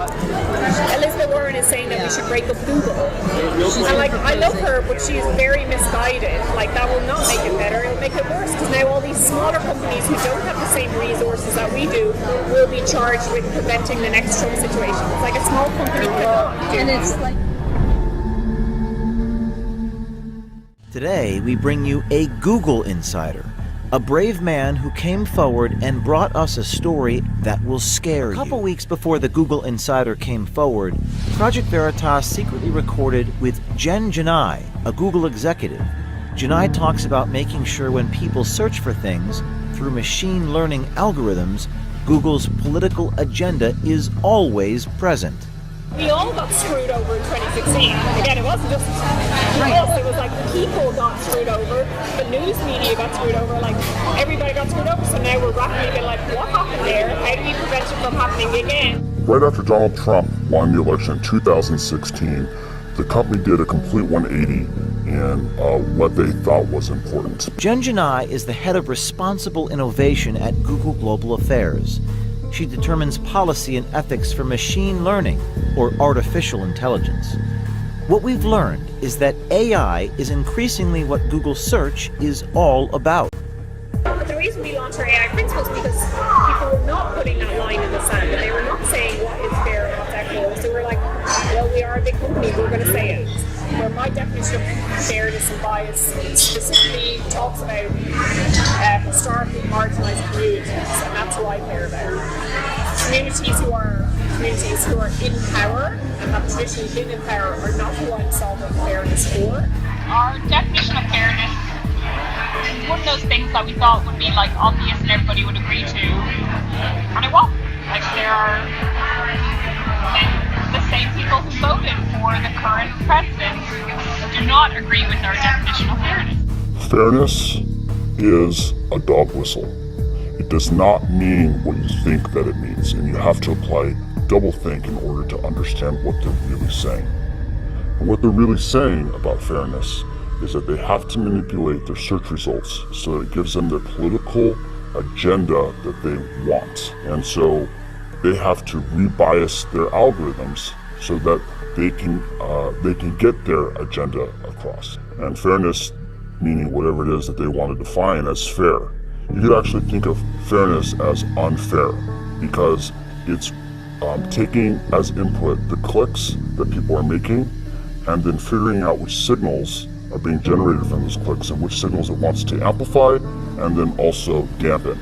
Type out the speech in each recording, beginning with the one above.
Elizabeth Warren is saying that we should break up Google. And like, I love her, but she's very misguided. Like, that will not make it better, it'll make it worse, because now all these smaller companies who don't have the same resources that we do will be charged with preventing the next Trump situation. It's like a small company cannot do. And it's like... Today, we bring you a Google insider, a brave man who came forward and brought us a story that will scare you. A couple weeks before the Google insider came forward, Project Veritas secretly recorded with Jen Janai, a Google executive. Janai talks about making sure when people search for things through machine learning algorithms, Google's political agenda is always present. We all got screwed over in 2016. Again, it wasn't just us, it was like people got screwed over, the news media got screwed over, like everybody got screwed over, so now we're rapidly being like, what happened there? How do we prevent it from happening again? Right after Donald Trump won the election in 2016, the company did a complete 180 in what they thought was important. Jen Janai is the head of responsible innovation at Google Global Affairs. She determines policy and ethics for machine learning, or artificial intelligence. What we've learned is that AI is increasingly what Google Search is all about. The reason we launched our AI principles is because people were not putting that line in the sand, and they were not saying what is fair and what's equitable. So we're like, well, we are a big company, we're going to say it. Where my definition of fairness and bias specifically talks about historically marginalised communities, and that's who I care about. Communities who are in power and have traditionally been in power are not who I'm solving fairness for. Our definition of fairness is one of those things that we thought would be like obvious and everybody would agree to, and it won't. Like, there are the same people who voted for the current president do not agree with our definition of fairness. Fairness is a dog whistle. It does not mean what you think that it means, and you have to apply doublethink in order to understand what they're really saying. And what they're really saying about fairness is that they have to manipulate their search results so that it gives them their political agenda that they want. And so they have to rebias their algorithms so that they can get their agenda across. And fairness meaning whatever it is that they want to define as fair. You could actually think of fairness as unfair, because it's taking as input the clicks that people are making and then figuring out which signals are being generated from those clicks and which signals it wants to amplify and then also dampen.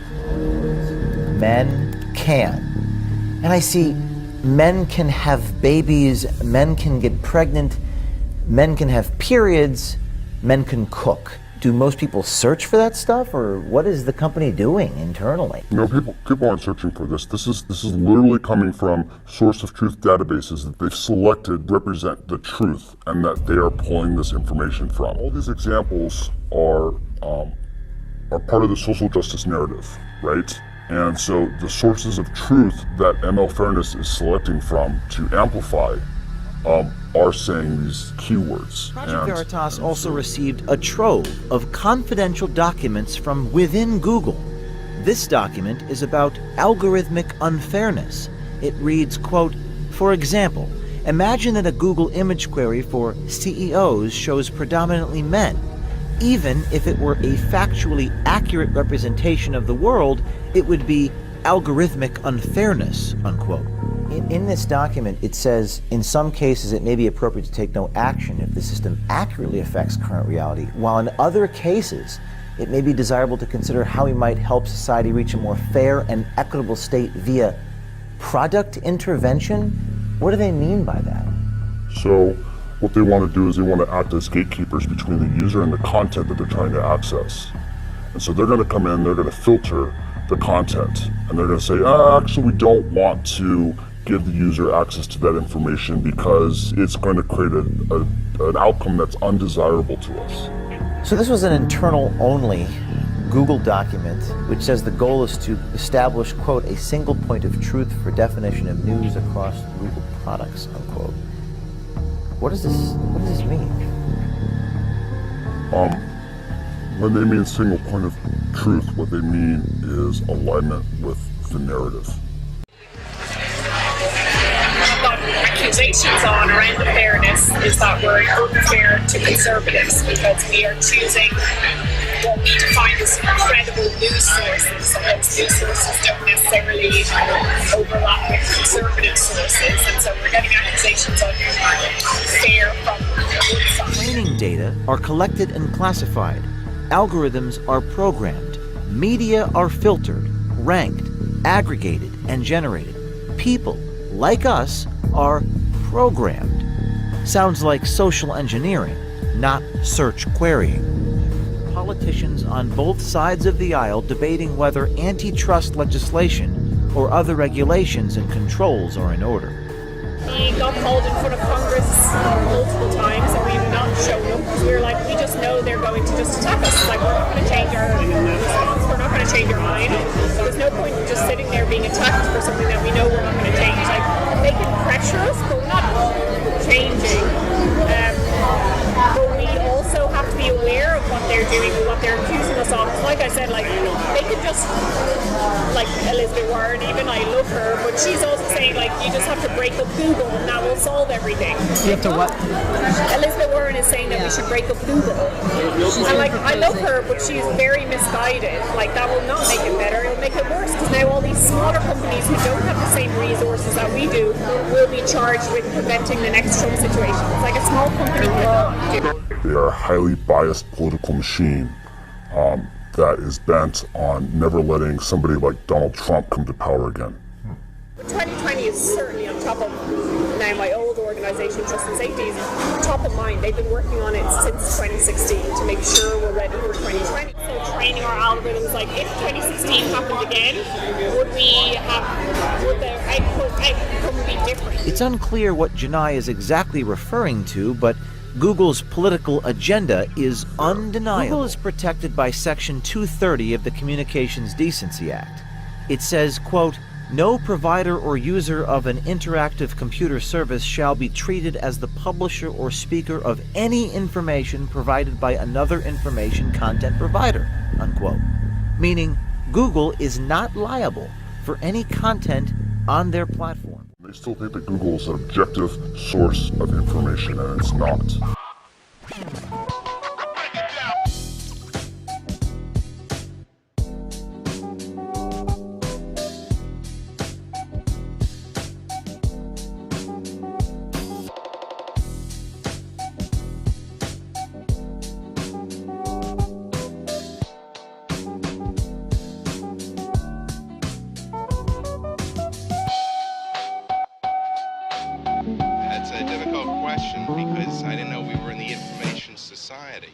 Men can. And I see men can have babies, men can get pregnant, men can have periods, men can cook. Do most people search for that stuff, or what is the company doing internally? No, people aren't searching for this. This is literally coming from source of truth databases that they've selected represent the truth and that they are pulling this information from. All these examples are part of the social justice narrative, right? And so the sources of truth that ML Fairness is selecting from to amplify are saying these keywords. Project Veritas also received a trove of confidential documents from within Google. This document is about algorithmic unfairness. It reads, quote, "For example, imagine that a Google image query for CEOs shows predominantly men. Even if it were a factually accurate representation of the world, it would be algorithmic unfairness," unquote. In this document, it says, in some cases, it may be appropriate to take no action if the system accurately affects current reality, while in other cases, it may be desirable to consider how we might help society reach a more fair and equitable state via product intervention. What do they mean by that? So what they want to do is they want to act as gatekeepers between the user and the content that they're trying to access. And so they're going to come in, they're going to filter the content, and they're going to say, actually, we don't want to give the user access to that information because it's going to create an outcome that's undesirable to us. So this was an internal-only Google document which says the goal is to establish, quote, "a single point of truth for definition of news across Google products," unquote. What does this mean? When they mean single point of truth, what they mean is alignment with the narrative. accusations on around the fairness is that we're unfair to conservatives because we are choosing what we define as credible news sources, and those news sources don't necessarily overlap with conservative sources, and so we're getting accusations on fair from one side. Training data are collected and classified. Algorithms are programmed. Media are filtered, ranked, aggregated, and generated. People, like us, are programmed. Sounds like social engineering, not search querying. Politicians on both sides of the aisle debating whether antitrust legislation or other regulations and controls are in order. He got called in front of Congress multiple times and we've not shown up because we were like, we just know they're going to just attack us. Like, we're not going to change our response, we're not going to change our mind. There's no point in just sitting there being attacked for something that we know we're not going to change. Like, they can pressure us, but we're not changing. But we also have to be aware of what they're doing and what they're accusing us of. Like I said, like, they could just, like Elizabeth Warren, even I love her, but she's also saying, like, you just have to break up Google and that will solve everything. You have to what? Elizabeth Warren is saying that we should break up Google. And, like, I love her, but she's very misguided. Like, that will not make it better, it'll make it worse, because now all these smaller companies who don't have the same resources that we do will be charged with preventing the next Trump situation. It's like a small company cannot do. They are a highly biased political machine that is bent on never letting somebody like Donald Trump come to power again. 2020 is certainly on top of now my old organisation, Trust and Safety, is top of mind. They've been working on it since 2016 to make sure we're ready for 2020. So training our algorithms, like if 2016 happened again, would the outcome be different? It's unclear what Janai is exactly referring to, but Google's political agenda is undeniable. Google is protected by Section 230 of the Communications Decency Act. It says, quote, "No provider or user of an interactive computer service shall be treated as the publisher or speaker of any information provided by another information content provider," unquote. Meaning, Google is not liable for any content on their platform. They still think that Google is an objective source of information, and it's not. That's a difficult question because I didn't know we were in the information society.